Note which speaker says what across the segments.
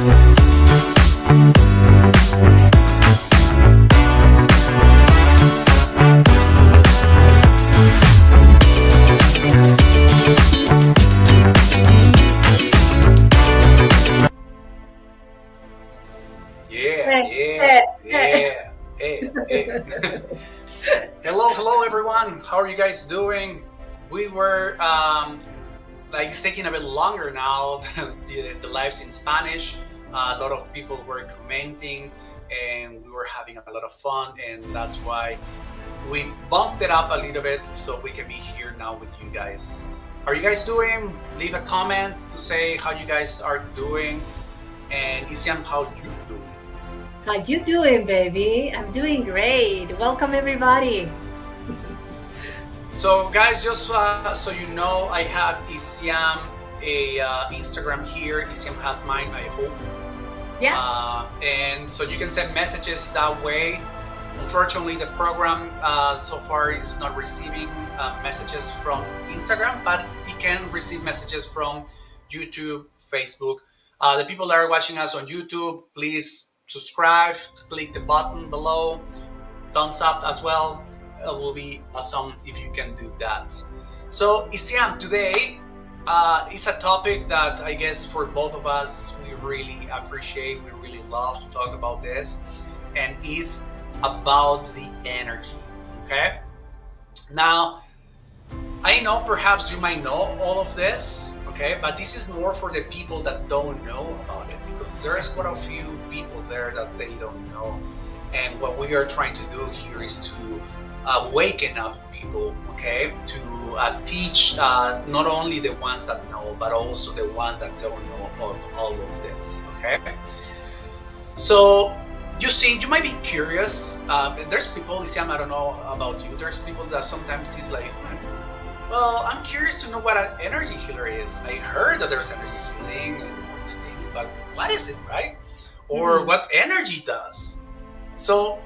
Speaker 1: Yeah, yeah, yeah. Hey. Hello, everyone. How are you guys doing? We were like it's taking a bit longer now. The lives in Spanish. A lot of people were commenting, and we were having a lot of fun, and that's why we bumped it up a little bit so we can be here now with you guys. How are you guys doing? Leave a comment to say how you guys are doing, and Isiam, how you doing?
Speaker 2: How you doing, baby? I'm doing great. Welcome, everybody.
Speaker 1: So, guys, just so you know, I have Isiam a Instagram here. Isiam has mine, I hope.
Speaker 2: Yeah.
Speaker 1: And so you can send messages that way. Unfortunately, the program so far is not receiving messages from Instagram, but it can receive messages from YouTube, Facebook. The people that are watching us on YouTube, please subscribe, click the button below, thumbs up as well. It will be awesome if you can do that. So, Isiam, today it's a topic that I guess for both of us we really appreciate, we really love to talk about this, and is about the energy. Okay? Now, I know perhaps you might know all of this, okay, but this is more for the people that don't know about it, because there's quite a few people there that they don't know. And what we are trying to do here is to waken up people, okay, to teach not only the ones that know, but also the ones that don't know of all of this, okay? So, you see, you might be curious. There's people, Isiam, I don't know about you, there's people that sometimes is like, well, I'm curious to know what an energy healer is. I heard that there's energy healing and all these things, but what is it, right? Or what energy does? So,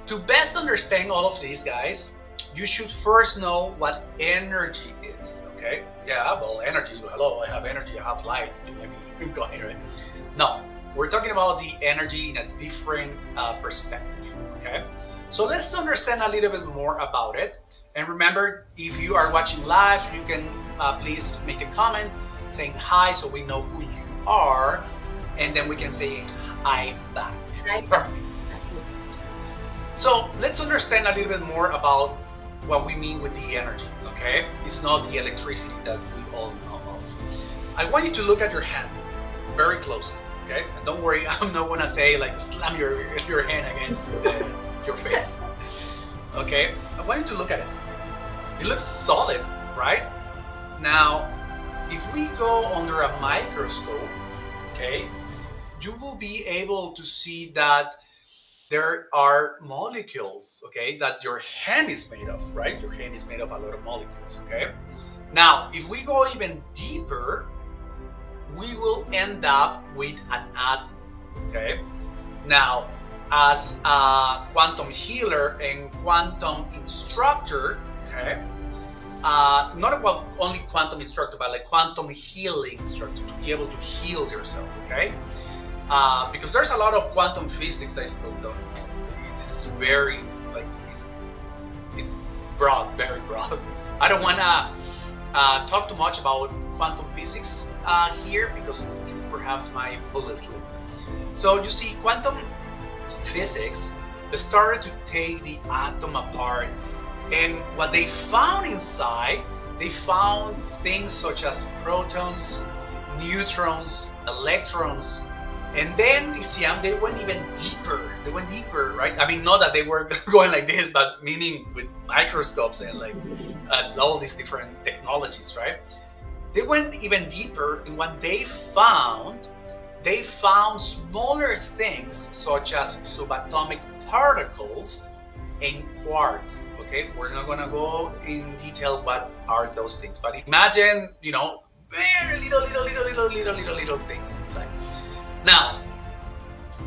Speaker 1: to best understand all of these, guys, you should first know what energy is, okay? Yeah, well, energy, hello, I have energy, I have light, maybe going, right? No, we're talking about the energy in a different perspective, okay? So let's understand a little bit more about it. And remember, if you are watching live, you can please make a comment saying hi so we know who you are, and then we can say hi back. Perfect. So let's understand a little bit more about what we mean with the energy, okay? It's not the electricity that we all know of. I want you to look at your hand very closely, okay? And don't worry, I'm not gonna say like slam your hand against your face, okay? I want you to look at it. It looks solid, right? Now, if we go under a microscope, okay, you will be able to see that there are molecules, okay, that your hand is made of, right? Your hand is made of a lot of molecules, okay? Now, if we go even deeper, we will end up with an atom, okay? Now, as a quantum healer and quantum instructor, okay, not about only quantum instructor, but like quantum healing instructor, to be able to heal yourself, okay? Because there's a lot of quantum physics I still don't know. It's very, like, it's broad, very broad. I don't want to talk too much about quantum physics here, because you perhaps might fall asleep. So you see, quantum physics started to take the atom apart, and what they found inside, they found things such as protons, neutrons, electrons, and then Isiam, they went even deeper. They went deeper, right? I mean, not that they were going like this, but meaning with microscopes and like all these different technologies, right? They went even deeper, and what they found smaller things such as subatomic particles and quarks. Okay, we're not gonna go in detail what are those things, but imagine, very little things inside. Now,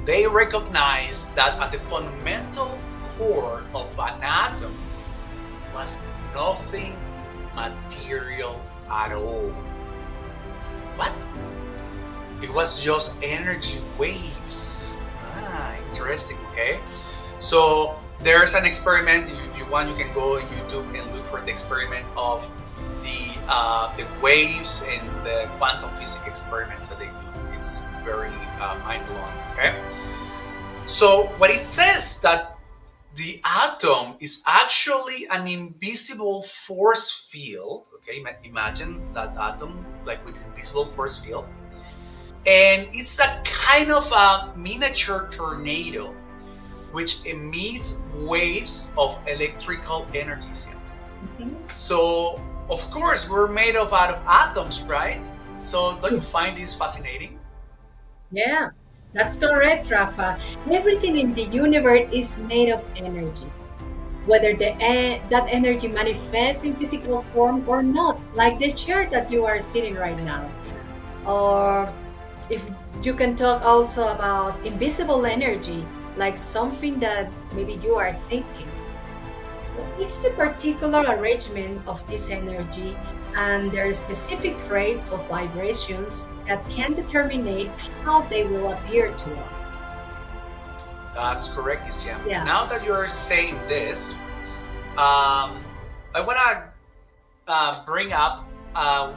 Speaker 1: they recognize that at the fundamental core of an atom was nothing material at all. What? It was just energy waves. Interesting. Okay. So there's an experiment. If you want, you can go on YouTube and look for the experiment of the waves and the quantum physics experiments that they do. It's very mind blowing. Okay. So what it says that the atom is actually an invisible force field. Okay, imagine that atom like with invisible force field, and it's a kind of a miniature tornado which emits waves of electrical energies.
Speaker 2: Mhm.
Speaker 1: So, of course, we're made of out of atoms, right? So, don't you find this fascinating?
Speaker 2: Yeah, that's correct, Rafa. Everything in the universe is made of energy, whether that energy manifests in physical form or not, like the chair that you are sitting right now. Or if you can talk also about invisible energy, like something that maybe you are thinking. It's the particular arrangement of this energy and their specific rates of vibrations that can determine how they will appear to us.
Speaker 1: That's correct, Isiam.
Speaker 2: Yeah.
Speaker 1: Now that you're saying this, um, I want to bring up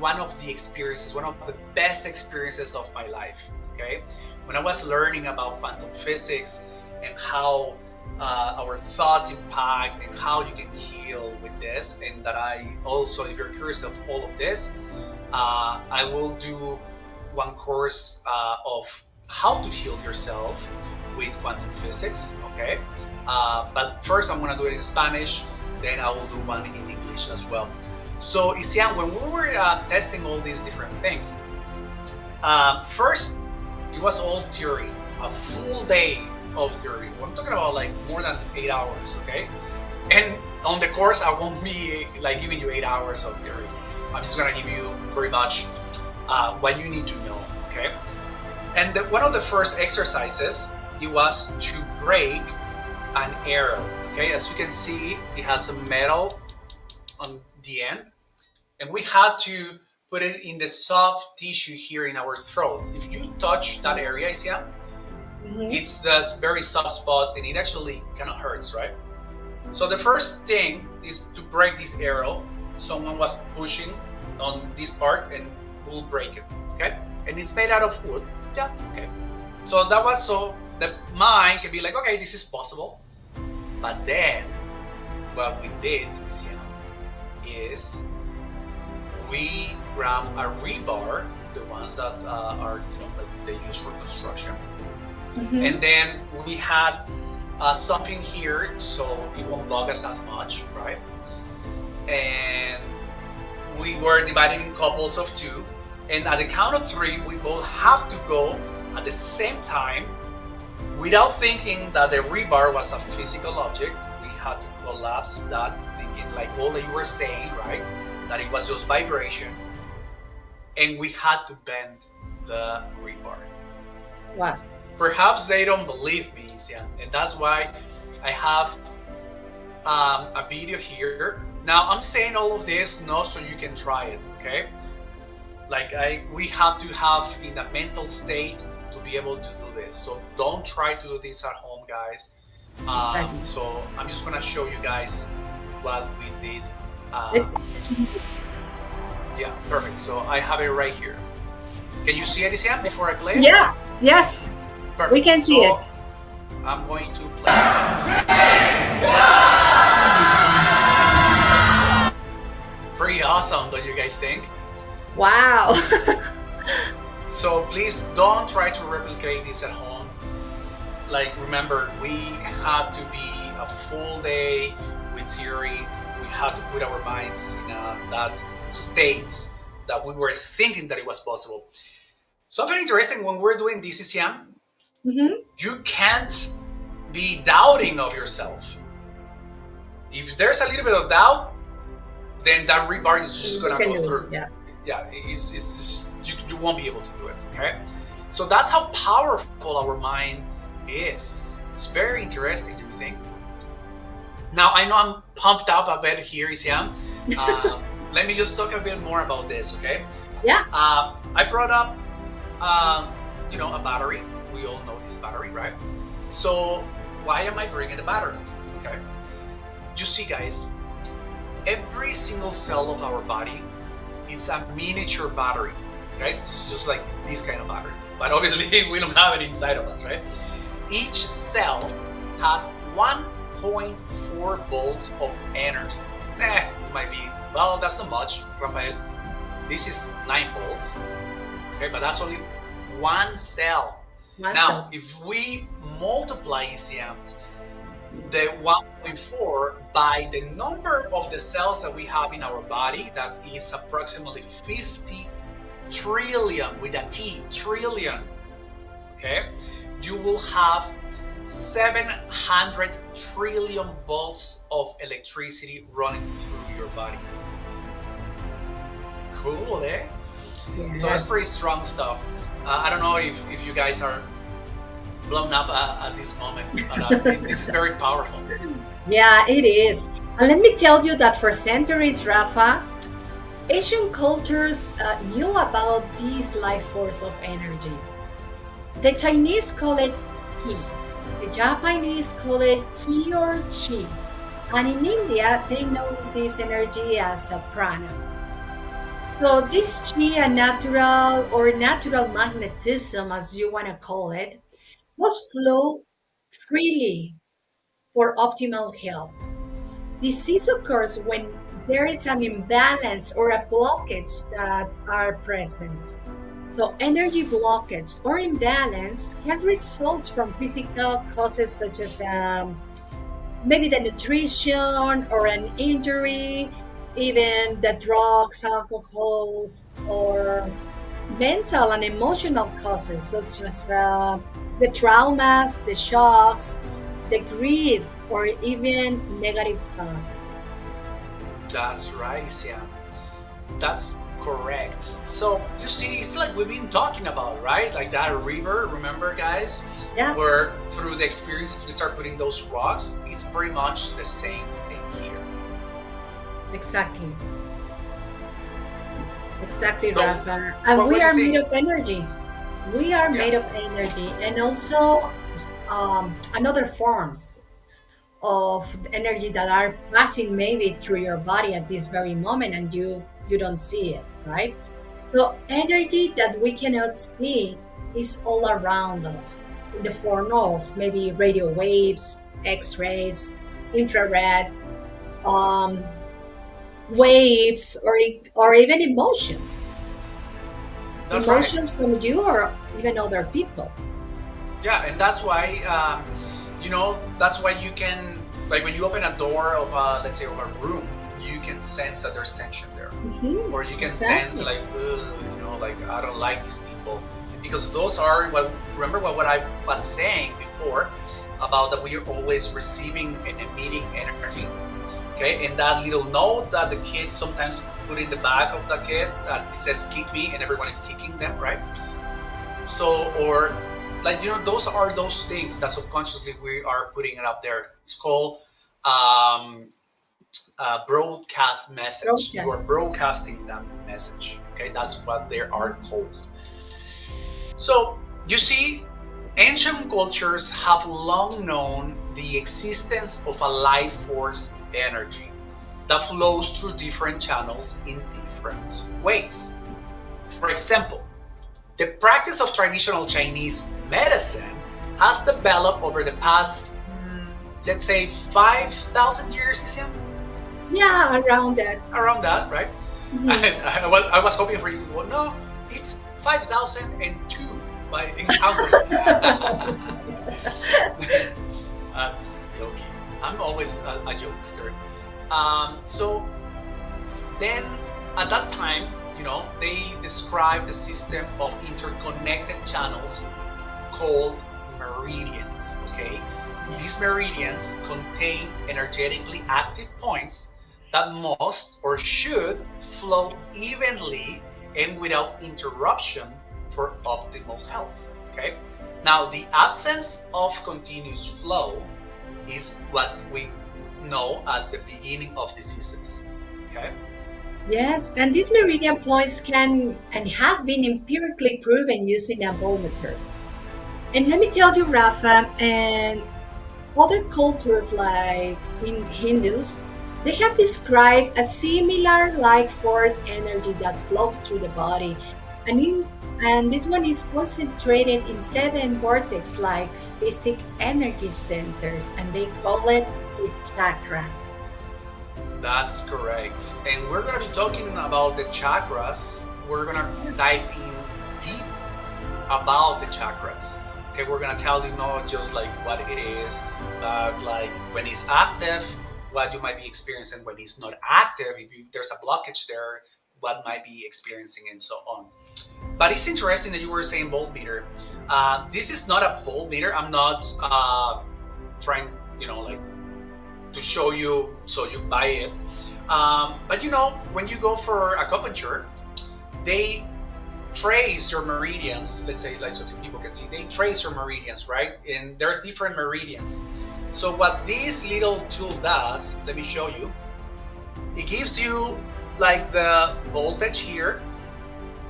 Speaker 1: one of the experiences, one of the best experiences of my life. Okay, when I was learning about quantum physics and how our thoughts impact and how you can heal with this, and that I also, if you're curious of all of this, I will do one course of how to heal yourself with quantum physics. Okay, but first I'm gonna do it in Spanish. Then I will do one in English as well. So, Isian, when we were testing all these different things, first it was all theory, a full day of theory. I'm talking about like more than 8 hours, okay? And on the course, I won't be like giving you 8 hours of theory. I'm just gonna give you pretty much what you need to know, okay? And one of the first exercises, it was to break an arrow, okay? As you can see, it has a metal on the end, and we had to put it in the soft tissue here in our throat. If you touch that area, Isia,
Speaker 2: Mhm.
Speaker 1: it's the very soft spot, and it actually kind of hurts, right? So the first thing is to break this arrow. Someone was pushing on this part, and we'll break it, okay? And it's made out of wood. Yeah, okay. So that was so the mind can be like, okay, this is possible. But then what we did, Isia, is we grab a rebar, the ones that are like they use for construction,
Speaker 2: Mhm.
Speaker 1: and then we had something here so it won't bug us as much, right? And we were divided in couples of two, and at the count of three, we both have to go at the same time without thinking that the rebar was a physical object. We had to collapse that, thinking like all that you were saying, right? That it was just vibration, and we had to bend the rebar.
Speaker 2: Wow.
Speaker 1: Perhaps they don't believe me, and that's why I have a video here. Now I'm saying all of this not so you can try it, okay? Like we have to have in a mental state to be able to do this. So don't try to do this at home, guys.
Speaker 2: Exactly.
Speaker 1: So I'm just gonna show you guys what we did.
Speaker 2: It-
Speaker 1: Um, yeah, perfect. So I have it right here. Can you see it, Isiam, before I play it?
Speaker 2: yeah. Yes. We
Speaker 1: Perfect.
Speaker 2: can see
Speaker 1: So
Speaker 2: it.
Speaker 1: I'm going to play. Pretty awesome, don't you guys think?
Speaker 2: Wow.
Speaker 1: So please don't try to replicate this at home. Like remember, we had to be a full day with theory. We had to put our minds in that state that we were thinking that it was possible. Something interesting when we're doing this, Isiam,
Speaker 2: Mhm.
Speaker 1: you can't be doubting of yourself. If there's a little bit of doubt, then that rebar is just
Speaker 2: You
Speaker 1: gonna
Speaker 2: can
Speaker 1: go
Speaker 2: do it.
Speaker 1: through.
Speaker 2: Yeah.
Speaker 1: Yeah, you won't be able to do it. Okay, so that's how powerful our mind is. It's very interesting. Do you think? Now I know I'm pumped up a bit here, Isiam. Let me just talk a bit more about this. Okay,
Speaker 2: Yeah.
Speaker 1: I brought up um, a battery. We all know this battery, right? So why am I bringing the battery? Okay. You see, guys, every single cell of our body is a miniature battery. Okay, it's just like this kind of battery. But obviously, we don't have it inside of us, right? Each cell has 1.4 volts of energy. It might be, well, that's not much, Rafael. This is 9 volts. Okay, but that's only one cell.
Speaker 2: One
Speaker 1: Now,
Speaker 2: cell.
Speaker 1: if we multiply ECM, the 1.4 by the number of the cells that we have in our body, that is approximately 50 trillion with a T, trillion. Okay, you will have 700 trillion volts of electricity running through your body. Cool, eh?
Speaker 2: Yes.
Speaker 1: So that's pretty strong stuff. I don't know if you guys are blown up at this moment, but this is very powerful.
Speaker 2: Yeah, it is. And let me tell you that for centuries, Rafa, Asian cultures knew about this life force of energy. The Chinese call it Qi. The Japanese call it Ki or Chi. And in India, they know this energy as a prana. So this Qi and natural magnetism, as you want to call it, must flow freely for optimal health. Disease occurs when there is an imbalance or a blockage that are present. So energy blockage or imbalance can result from physical causes such as maybe the nutrition or an injury, even the drugs, alcohol, or mental and emotional causes such as the traumas, the shocks, the grief, or even negative thoughts.
Speaker 1: That's right, Siam. That's correct. So you see, it's like we've been talking about, right? Like that river, remember, guys?
Speaker 2: Yeah,
Speaker 1: Where through the experiences we start putting those rocks. It's pretty much the same thing here.
Speaker 2: exactly. Exactly,
Speaker 1: So,
Speaker 2: Rafa. And
Speaker 1: what
Speaker 2: we
Speaker 1: do you
Speaker 2: are made
Speaker 1: think?
Speaker 2: of energy. We are
Speaker 1: Yeah,
Speaker 2: made of energy, and also another forms of energy that are passing maybe through your body at this very moment, and you don't see it, right? So energy that we cannot see is all around us in the form of maybe radio waves, X-rays, infrared, um, waves, or even emotions.
Speaker 1: that's right.
Speaker 2: Emotions from you or even other people.
Speaker 1: Yeah, and that's why, that's why you can, like when you open a door of, let's say, of a room, you can sense that there's tension there.
Speaker 2: Hmm.
Speaker 1: Or you can sense
Speaker 2: Exactly.
Speaker 1: like, ugh, like I don't like these people. Because those are remember what I was saying before about that we are always receiving and emitting energy. Okay, and that little note that the kids sometimes put in the back of the kid that it says kick me and everyone is kicking them, right? So, or like, those are those things that subconsciously we are putting it out there. It's called um, broadcast message. You are
Speaker 2: Broadcast.
Speaker 1: broadcasting that message. Okay, that's what they are called. So you see, ancient cultures have long known the existence of a life force energy that flows through different channels in different ways. For example, the practice of traditional Chinese medicine has developed over the past, let's say, 5,000 years, Isiam?
Speaker 2: Yeah, around that.
Speaker 1: Around that, right?
Speaker 2: Mhm.
Speaker 1: I was hoping for you. Well, no, it's 5,002 by encountering. I'm just joking. I'm always a jokester. So then, at that time, they described the system of interconnected channels called meridians. Okay, these meridians contain energetically active points that must or should flow evenly and without interruption for optimal health. Okay, now the absence of continuous flow is what we know as the beginning of diseases. Okay,
Speaker 2: Yes, and these meridian points can and have been empirically proven using a voltmeter. And let me tell you, Rafa, and other cultures like in Hindus, they have described a similar like force energy that flows through the body. And this one is concentrated in seven vortex like physic energy centers, and they call it the chakras.
Speaker 1: That's correct. And we're going to be talking about the chakras. We're going to dive in deep about the chakras. Okay, we're going to tell you not just like what it is, but like when it's active, what you might be experiencing. When it's not active, if there's a blockage there, what might be experiencing, and so on. But it's interesting that you were saying voltmeter. This is not a voltmeter. I'm not trying, like to show you so you buy it. But when you go for acupuncture, they trace your meridians. Let's say, like so people can see, they trace your meridians, right? And there's different meridians. So what this little tool does, let me show you. It gives you like the voltage here,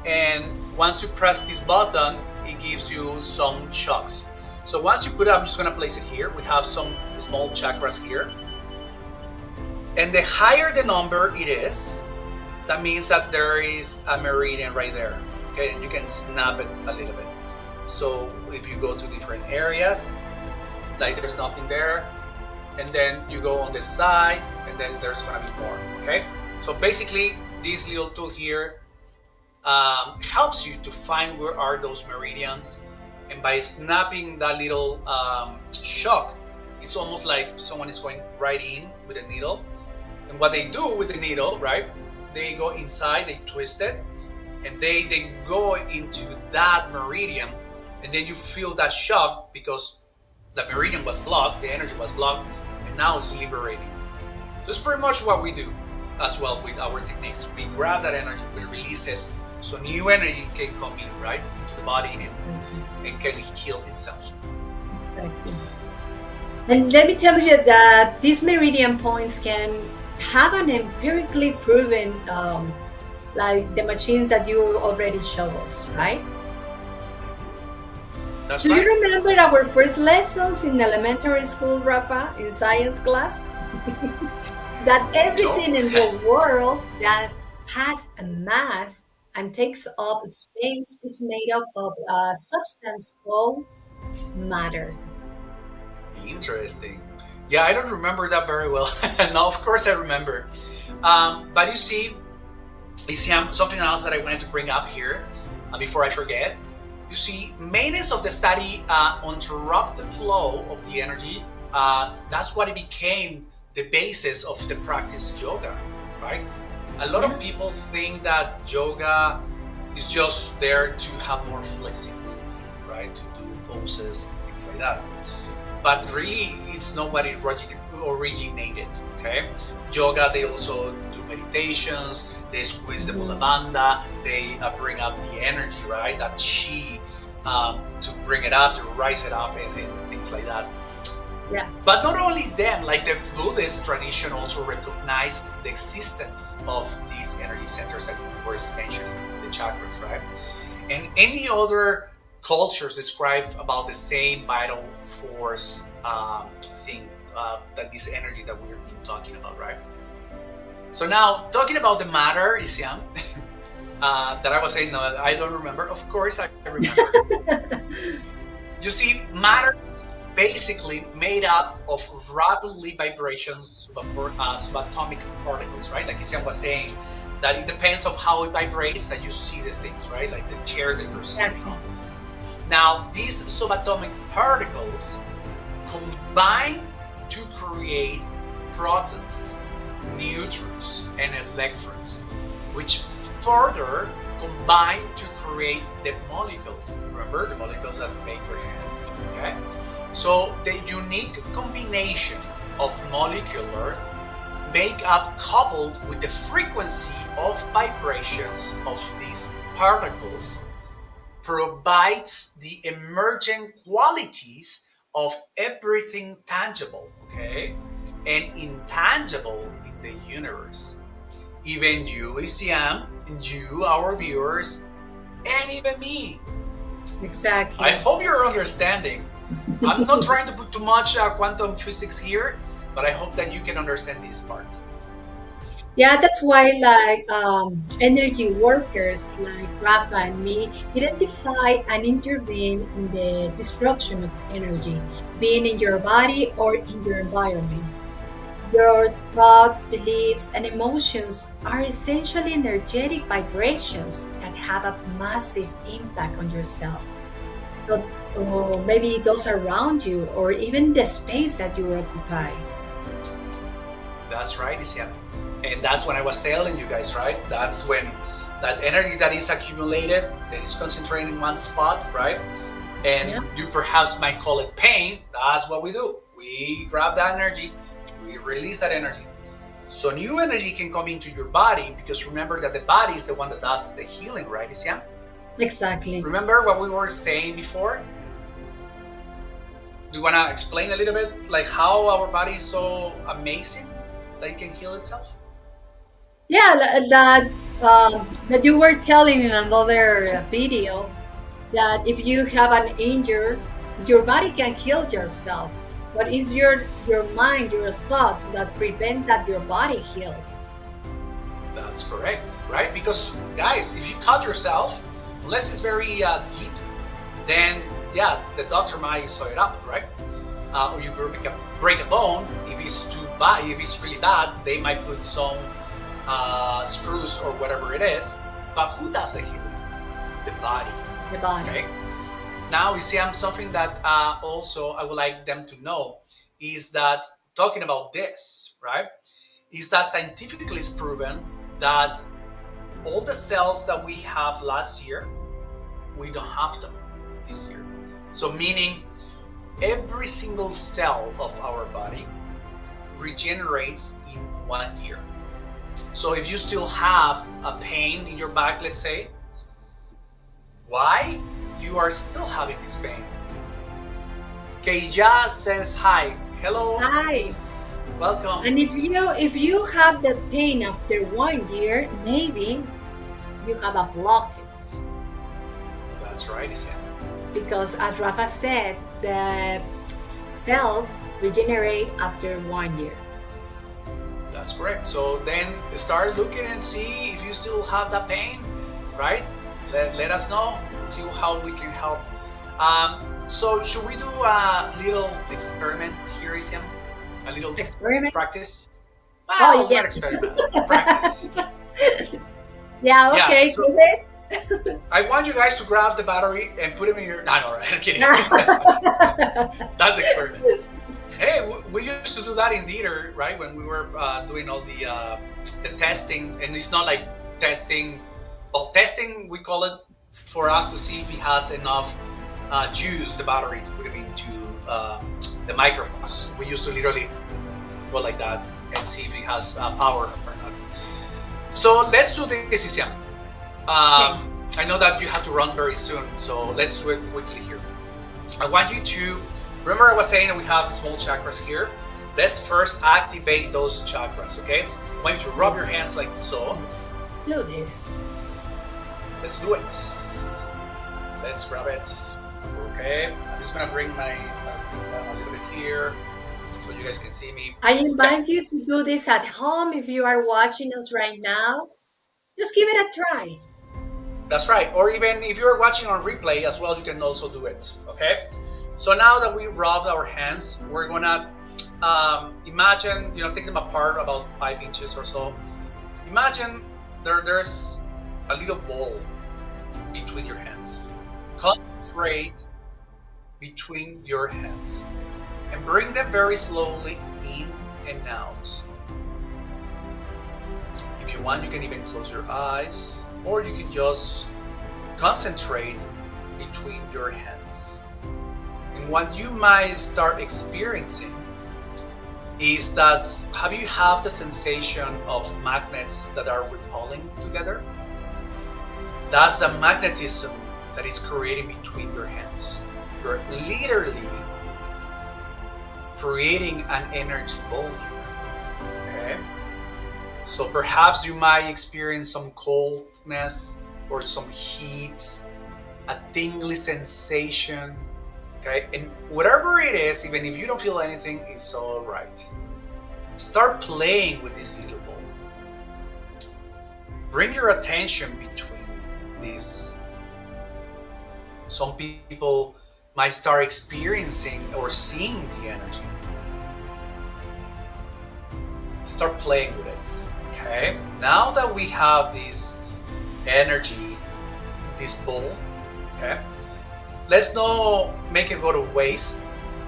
Speaker 1: and once you press this button, it gives you some shocks. So once you put it, I'm just gonna place it here. We have some small chakras here. And the higher the number it is, that means that there is a meridian right there. Okay, and you can snap it a little bit. So if you go to different areas, like there's nothing there, and then you go on the side, and then there's gonna be more. Okay, so basically this little tool here helps you to find where are those meridians, and by snapping that little shock, it's almost like someone is going right in with a needle. And what they do with the needle, right? They go inside, they twist it, and they go into that meridian, and then you feel that shock because the meridian was blocked, the energy was blocked, and now it's liberating. So it's pretty much what we do as well with our techniques. We grab that energy, we release it, so new energy can come in, right, into the body and can heal itself.
Speaker 2: Exactly. And let me tell you that these meridian points can have an empirically proven, like the machines that you already showed us, right?
Speaker 1: That's
Speaker 2: Do you
Speaker 1: right.
Speaker 2: remember our first lessons in elementary school, Rafa, in science class? That
Speaker 1: No.
Speaker 2: everything in the world that has a mass and takes up space is made up of a substance called matter.
Speaker 1: Interesting. Yeah, I don't remember that very well. No, of course I remember. But you see, something else that I wanted to bring up here before I forget. You see, maintenance of the study interrupt the flow of the energy. That's what it became the basis of the practice yoga, right? A lot of
Speaker 2: Yeah.
Speaker 1: people think that yoga is just there to have more flexibility, right? To do poses, things like that, but really it's not what it originated. Okay, yoga, they also do meditations, they squeeze the mula
Speaker 2: Mhm.
Speaker 1: bandha, they bring up the energy, right, that chi, to bring it up, to rise it up, and things like that.
Speaker 2: Yeah.
Speaker 1: But not only them, like the Buddhist tradition also recognized the existence of these energy centers that we were mentioning, the chakras, right? And any other cultures describe about the same vital force thing, that this energy that we've been talking about, right? So now talking about the matter, Isiam, that I was saying, no, I don't remember. Of course, I remember. You see, matter is basically made up of rapidly vibrations subatomic particles, right? Like Isiam was saying, that it depends on how it vibrates that you see the things, right? Like the chair that you're sitting
Speaker 2: Exactly.
Speaker 1: on. Now, these subatomic particles combine to create protons, neutrons, and electrons, which further combine to create the molecules. Remember the molecules that make your hand, okay? So the unique combination of molecular makeup coupled with the frequency of vibrations of these particles provides the emergent qualities of everything tangible, okay, and intangible in the universe. even you, ECM, and you, our viewers, and even me. I
Speaker 2: Exactly.
Speaker 1: hope you're understanding. I'm not trying to put too much quantum physics here, but I hope that you can understand this part.
Speaker 2: Yeah, that's why like energy workers like Rafa and me identify and intervene in the disruption of energy, being in your body or in your environment. Your thoughts, beliefs, and emotions are essentially energetic vibrations that have a massive impact on yourself. So, or maybe those around you, or even the space that you occupy.
Speaker 1: That's right, Isian. And that's when I was telling you guys, right? That's when that energy that is accumulated, that is concentrated in one spot, right? And
Speaker 2: Yeah,
Speaker 1: you perhaps might call it pain. That's what we do. We grab that energy, we release that energy. So new energy can come into your body because remember that the body is the one that does the healing, right, Isian?
Speaker 2: exactly.
Speaker 1: Remember what we were saying before? Do you want to explain a little bit like how our body is so amazing that it can heal itself?
Speaker 2: Yeah, that you were telling in another video that if you have an injury, your body can heal yourself, but it's your mind, your thoughts that prevent that your body heals.
Speaker 1: That's correct, right? Because guys, if you cut yourself, unless it's very deep, then yeah, the doctor might sew it up, right? Or you break a bone. If it's too bad, if it's really bad, they might put some screws or whatever it is. But who does the healing? The body.
Speaker 2: The body.
Speaker 1: Okay. Now, you see, something that also I would like them to know is that talking about this, right, is that scientifically it's proven that all the cells that we have last year, we don't have them this year. So, meaning every single cell of our body regenerates in 1 year. So, if you still have a pain in your back, let's say, why you are still having this pain? Keija says hi. Hello,
Speaker 2: Hi.
Speaker 1: welcome.
Speaker 2: And if you have that pain after 1 year, maybe you have a blockage.
Speaker 1: That's right, Isian.
Speaker 2: Because as Rafa said, the cells regenerate after 1 year.
Speaker 1: That's correct. So then start looking and see if you still have that pain, right? Let us know. See how we can help. So should we do a little experiment here, Isiam? A little
Speaker 2: Experiment.
Speaker 1: practice?
Speaker 2: Oh
Speaker 1: Well,
Speaker 2: yeah.
Speaker 1: not experiment, practice.
Speaker 2: Yeah,
Speaker 1: Yeah.
Speaker 2: okay,
Speaker 1: So
Speaker 2: go ahead.
Speaker 1: I want you guys to grab the battery and put it in your. No, right. I'm kidding. That's the experiment. Hey, we used to do that in theater, right? When we were doing all the testing, and it's not like testing. Well, testing we call it for us to see if it has enough juice, the battery, to put it into the microphones. We used to literally go like that and see if it has power or not. So let's do this, Isiam.
Speaker 2: Okay.
Speaker 1: I know that you have to run very soon, so let's do it quickly here. I want you to remember I was saying that we have small chakras here. Let's first activate those chakras, okay? I want you to rub your hands like so.
Speaker 2: Let's do this.
Speaker 1: Let's do it. Let's grab it. Okay, I'm just gonna bring my a little bit here so you guys can see me.
Speaker 2: I
Speaker 1: Yeah,
Speaker 2: invite you to do this at home if you are watching us right now. Just give it a try.
Speaker 1: that's right. Or even if you're watching on replay as well, you can also do it. Okay. So now that we rubbed our hands, we're gonna imagine, take them apart about 5 inches or so. Imagine there's a little ball between your hands. Concentrate between your hands and bring them very slowly in and out. If you want, you can even close your eyes or you can just concentrate between your hands. And what you might start experiencing is that have you have the sensation of magnets that are repelling together? That's the magnetism that is creating between your hands. You're literally creating an energy ball here. Okay? So perhaps you might experience some coldness or some heat, a tingly sensation. Okay, and whatever it is, even if you don't feel anything, it's all right. Start playing with this little ball. Bring your attention between these. Some people might start experiencing or seeing the energy. Start playing with it. Okay, now that we have this energy, this ball, okay, let's not make it go to waste.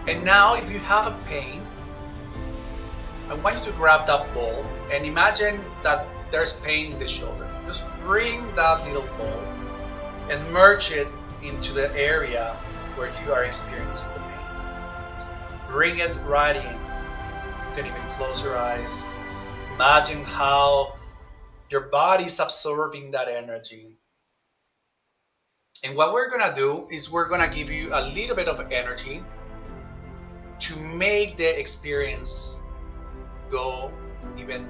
Speaker 1: And now, if you have a pain, I want you to grab that ball and imagine that there's pain in the shoulder. Just bring that little ball and merge it into the area where you are experiencing the pain. Bring it right in. You can even close your eyes. Imagine how your body is absorbing that energy. And what we're gonna do is we're gonna give you a little bit of energy to make the experience go even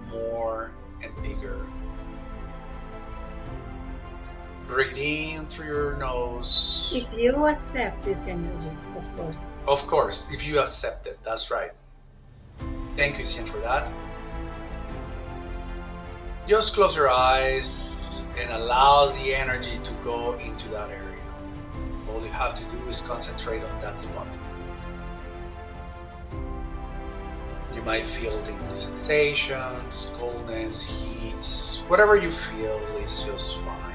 Speaker 1: more and bigger. Breathe in through your nose.
Speaker 2: If you accept this energy, of course.
Speaker 1: Of course, if you accept it, that's right. Thank you, Sian, for that. Just close your eyes and allow the energy to go into that area. All you have to do is concentrate on that spot. You might feel the sensations, coldness, heat, whatever you feel is just fine.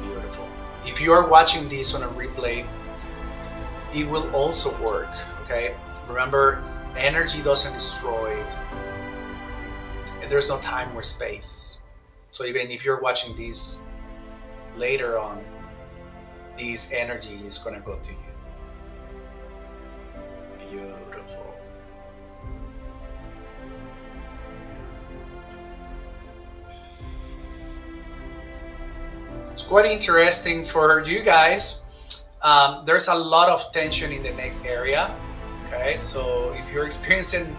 Speaker 1: Beautiful. If you are watching this on a replay, it will also work, okay? Remember, energy doesn't destroy, and there's no time or space. So even if you're watching this later on, this energy is gonna go to you. Beautiful. It's quite interesting for you guys. There's a lot of tension in the neck area. Okay, so if you're experiencing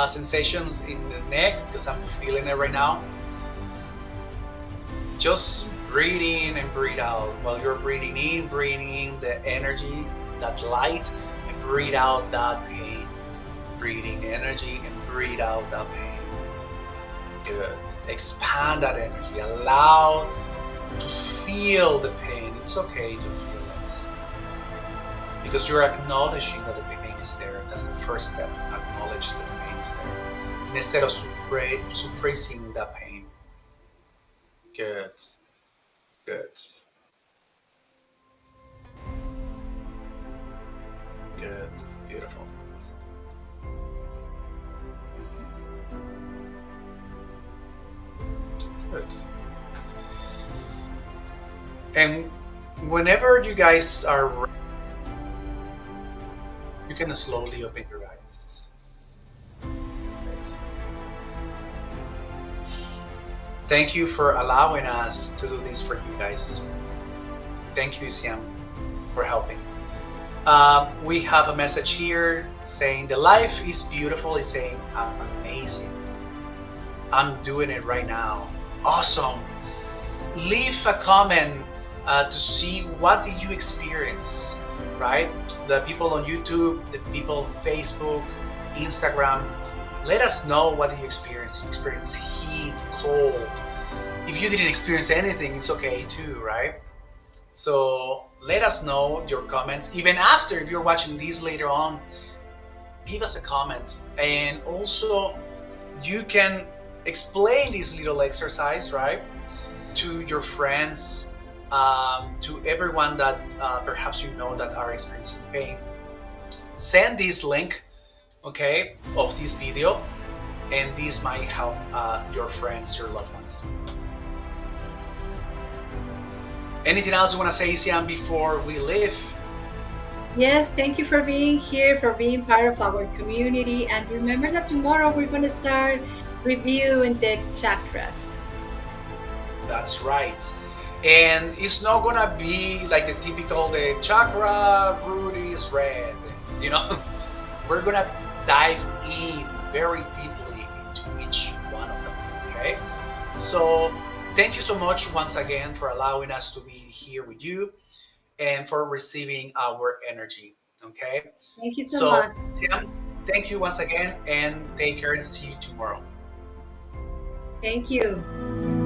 Speaker 1: sensations in the neck, because I'm feeling it right now, just breathe in and breathe out. While you're breathing in the energy, that light, and breathe out that pain. Breathing energy and breathe out that pain. Good. Expand that energy. Allow to feel the pain. It's okay to feel it, because you're acknowledging that the pain is there. That's the first step. Acknowledge that the pain is there, and instead of suppressing that pain. Good. Good. Good. Beautiful. Good. And whenever you guys are ready, you can slowly open your eyes. Thank you for allowing us to do this for you guys. Thank you, Siam, for helping. We have a message here saying the life is beautiful. It's saying amazing. I'm doing it right now. Awesome. Leave a comment to see what did you experience, right? The people on YouTube, the people on Facebook, Instagram, let us know what did you experience. You experience heat, cold. If you didn't experience anything, it's okay too, right? So let us know your comments. Even after, if you're watching this later on, give us a comment. And also, you can explain this little exercise, right, to your friends, to everyone that perhaps you know that are experiencing pain. Send this link, okay, of this video, and this might help your friends, your loved ones. Anything else you want to say, Sian, before we leave?
Speaker 2: Yes, thank you for being here, for being part of our community. And remember that tomorrow we're going to start reviewing the chakras.
Speaker 1: That's right. And it's not going to be like the typical, the chakra root is red. You know, we're going to dive in very deeply into each one of them. Okay. So thank you so much once again for allowing us to be here with you and for receiving our energy. Okay.
Speaker 2: Thank you so
Speaker 1: So,
Speaker 2: much.
Speaker 1: Siam, thank you once again and take care and see you tomorrow.
Speaker 2: Thank you.